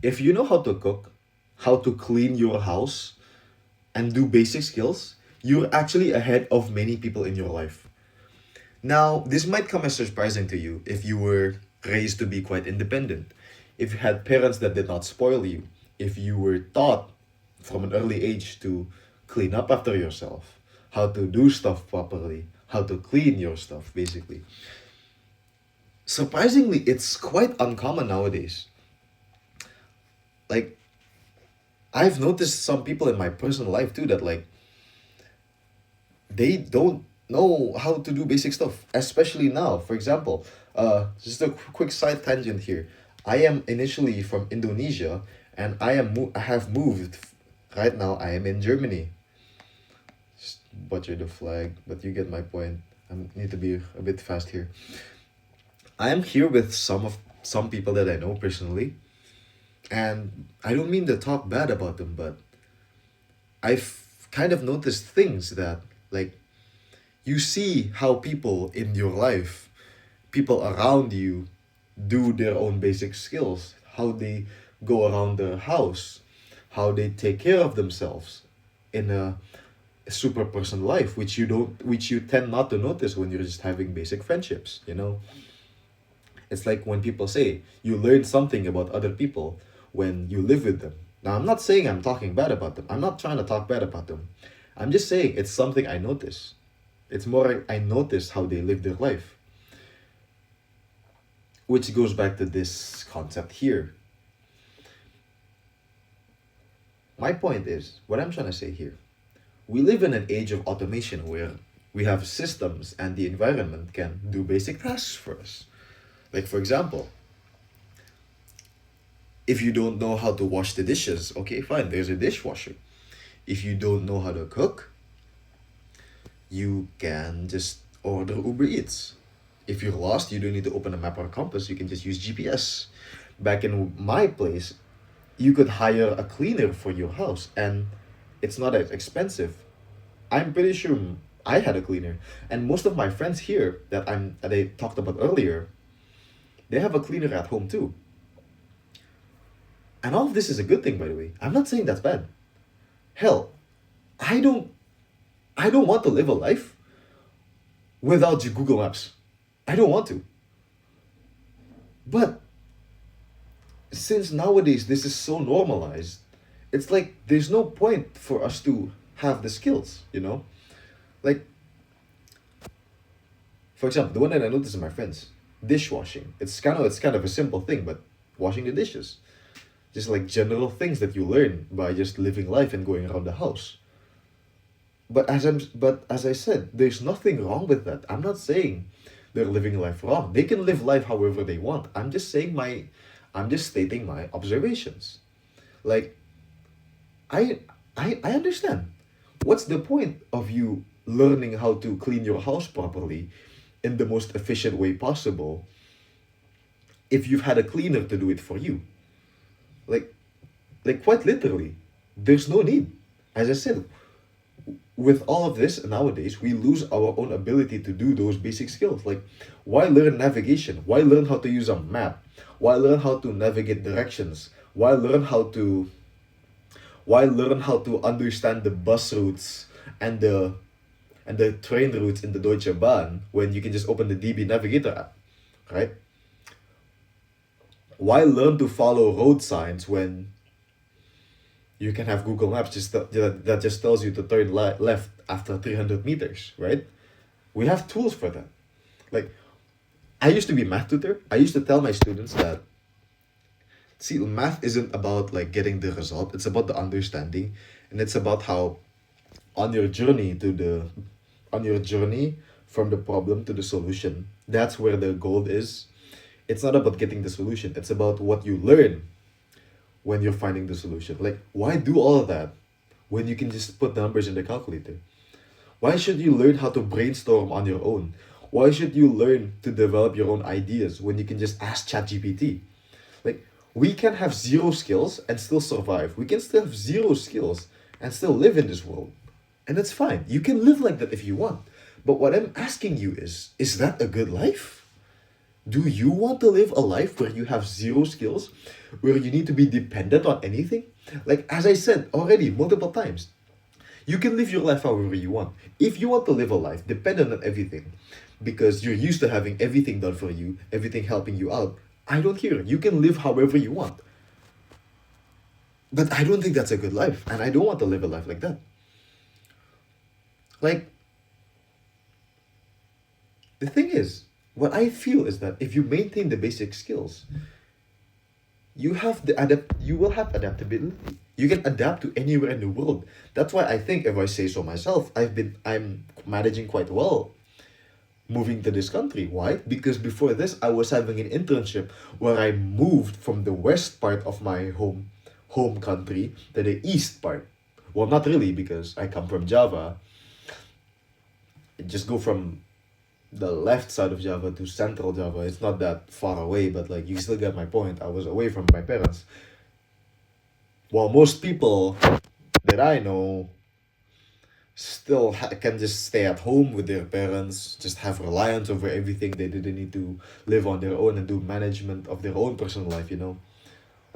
If you know how to cook, how to clean your house, and do basic skills, you're actually ahead of many people in your life. Now, this might come as surprising to you if you were raised to be quite independent, if you had parents that did not spoil you, if you were taught from an early age to clean up after yourself, how to do stuff properly, how to clean your stuff, basically. Surprisingly, it's quite uncommon nowadays. Like, I've noticed some people in my personal life too that, like, they don't know how to do basic stuff, especially now. For example, just a quick side tangent here. I am initially from Indonesia, and I have moved. Right now, I am in Germany. Just butcher the flag, but you get my point. I need to be a bit fast here. I am here with some people that I know personally, and I don't mean to talk bad about them, but I've kind of noticed things that, like, you see how people in your life, people around you, do their own basic skills, how they go around their house, how they take care of themselves in a super person life, which you tend not to notice when you're just having basic friendships, you know. It's like when people say you learn something about other people when you live with them. Now, I'm not saying I'm talking bad about them. I'm not trying to talk bad about them. I'm just saying it's something I notice. It's more like I notice how they live their life, which goes back to this concept here. My point is, what I'm trying to say here, we live in an age of automation where we have systems and the environment can do basic tasks for us. Like, for example, if you don't know how to wash the dishes, okay, fine, there's a dishwasher. If you don't know how to cook, you can just order Uber Eats. If you're lost, you don't need to open a map or a compass, you can just use GPS. Back in my place, you could hire a cleaner for your house, and it's not as expensive. I'm pretty sure I had a cleaner, and most of my friends here that I talked about earlier, they have a cleaner at home too. And all of this is a good thing, by the way. I'm not saying that's bad. Hell, I don't I don't want to live a life without Google Maps. I don't want to. But since nowadays this is so normalized, it's like there's no point for us to have the skills, you know? Like, for example, the one that I noticed in my friends, dishwashing. It's kind of a simple thing, but washing the dishes. Just like general things that you learn by just living life and going around the house. But as I said, there's nothing wrong with that. I'm not saying they're living life wrong. They can live life however they want. I'm just stating my observations. Like, I I understand. What's the point of you learning how to clean your house properly in the most efficient way possible if you've had a cleaner to do it for you? Like like quite literally, there's no need. As I said, with all of this nowadays, we lose our own ability to do those basic skills. Like, why learn navigation? Why learn how to use a map? Why learn how to navigate directions? Why learn how to understand the bus routes and the train routes in the Deutsche Bahn when you can just open the DB Navigator app, right? Why learn to follow road signs when you can have Google Maps that just tells you to turn left after 300 meters, right? We have tools for that. Like, I used to be a math tutor. I used to tell my students that, see, math isn't about like getting the result. It's about the understanding, and it's about how on your journey to the on your journey from the problem to the solution, that's where the goal is. It's not about getting the solution. It's about what you learn when you're finding the solution. Like, why do all of that when you can just put numbers in the calculator? Why should you learn how to brainstorm on your own? Why should you learn to develop your own ideas when you can just ask ChatGPT? Like, we can have zero skills and still survive. We can still have zero skills and still live in this world. And that's fine. You can live like that if you want. But what I'm asking you is that a good life? Do you want to live a life where you have zero skills, where you need to be dependent on anything? Like, as I said already multiple times, you can live your life however you want. If you want to live a life dependent on everything, because you're used to having everything done for you, everything helping you out, I don't care. You can live however you want. But I don't think that's a good life, and I don't want to live a life like that. Like, the thing is, what I feel is that if you maintain the basic skills, you will have adaptability. You can adapt to anywhere in the world. That's why I think, if I say so myself, I'm managing quite well moving to this country. Why? Because before this I was having an internship where I moved from the west part of my home country to the east part. Well, not really, because I come from Java. Just go from the left side of Java to central Java. It's not that far away, but like, you still get my point. I was away from my parents. While most people that I know still can just stay at home with their parents, just have reliance over everything. They didn't need to live on their own and do management of their own personal life, you know?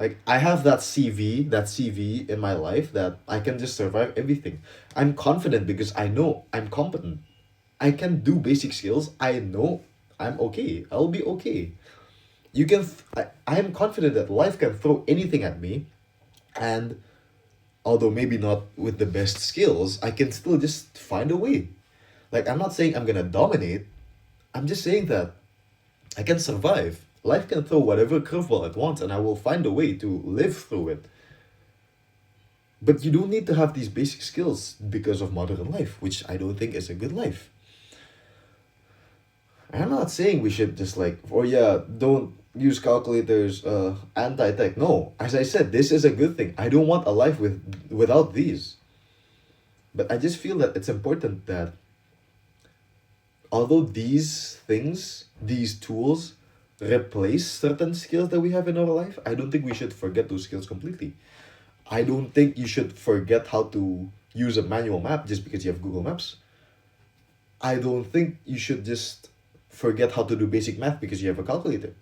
Like, I have that CV in my life that I can just survive everything. I'm confident because I know I'm competent. I can do basic skills. I know I'm okay. I'll be okay. I am confident that life can throw anything at me, and although maybe not with the best skills, I can still just find a way. Like, I'm not saying I'm gonna dominate. I'm just saying that I can survive. Life can throw whatever curveball it wants, and I will find a way to live through it. But you don't need to have these basic skills because of modern life, which I don't think is a good life. I'm not saying we should just like, oh yeah, don't use calculators, anti-tech. No, as I said, this is a good thing. I don't want a life without these. But I just feel that it's important that although these things, these tools replace certain skills that we have in our life, I don't think we should forget those skills completely. I don't think you should forget how to use a manual map just because you have Google Maps. I don't think you should just forget how to do basic math because you have a calculator.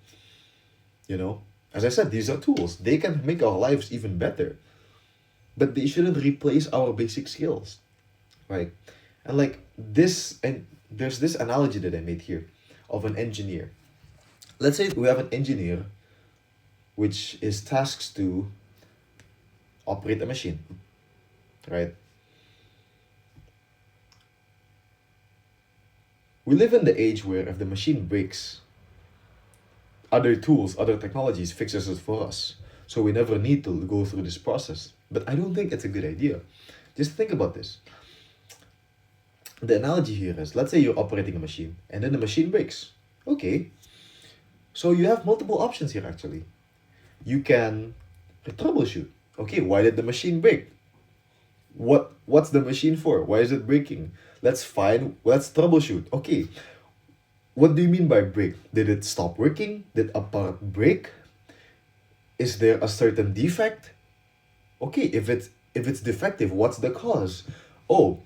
You know, as I said, these are tools. They can make our lives even better, but they shouldn't replace our basic skills, right? And like this, and there's this analogy that I made here of an engineer. Let's say we have an engineer which is tasked to operate a machine, right? We live in the age where if the machine breaks, other tools, other technologies fixes it for us. So we never need to go through this process. But I don't think it's a good idea. Just think about this. The analogy here is, let's say you're operating a machine and then the machine breaks. Okay. So you have multiple options here actually. You can troubleshoot. Okay, why did the machine break? What's the machine for? Why is it breaking? Let's troubleshoot. Okay, what do you mean by break? Did it stop working? Did a part break? Is there a certain defect? Okay, if it's defective, what's the cause? Oh,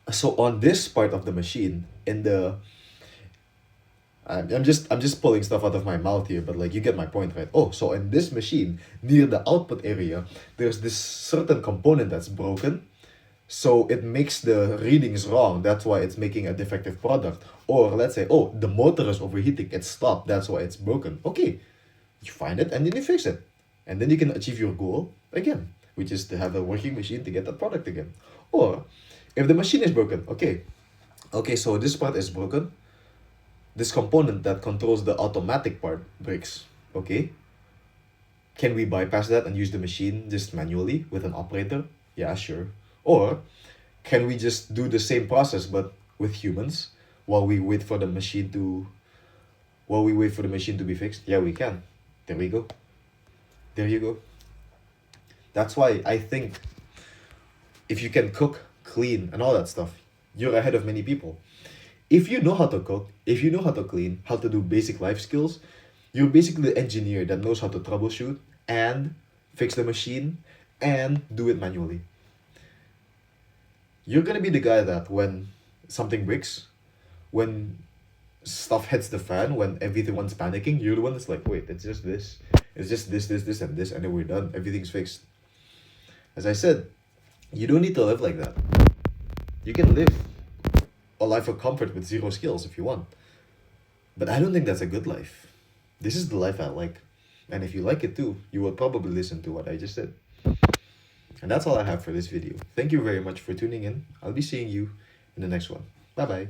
so on this part of the machine, in the I'm just pulling stuff out of my mouth here, but like, you get my point, right? Oh, so in this machine, near the output area, there's this certain component that's broken, so it makes the readings wrong. That's why it's making a defective product. Or let's say, oh, the motor is overheating. It stopped. That's why it's broken. Okay, you find it and then you fix it, and then you can achieve your goal again, which is to have a working machine to get that product again. Or if the machine is broken, okay, so this part is broken. This component that controls the automatic part breaks. Okay, can we bypass that and use the machine just manually with an operator? Yeah, sure. Or can we just do the same process but with humans while we wait for the machine to be fixed? Yeah, we can. There we go. There you go. That's why I think if you can cook, clean, and all that stuff, you're ahead of many people. If you know how to cook, if you know how to clean, how to do basic life skills, you're basically the engineer that knows how to troubleshoot and fix the machine and do it manually. You're gonna be the guy that when something breaks, when stuff hits the fan, when everyone's panicking, you're the one that's like, wait, it's just this. It's just this, and this, and then we're done. Everything's fixed. As I said, you don't need to live like that. You can live a life of comfort with zero skills if you want. But I don't think that's a good life. This is the life I like. And if you like it too, you will probably listen to what I just said. And that's all I have for this video. Thank you very much for tuning in. I'll be seeing you in the next one. Bye bye.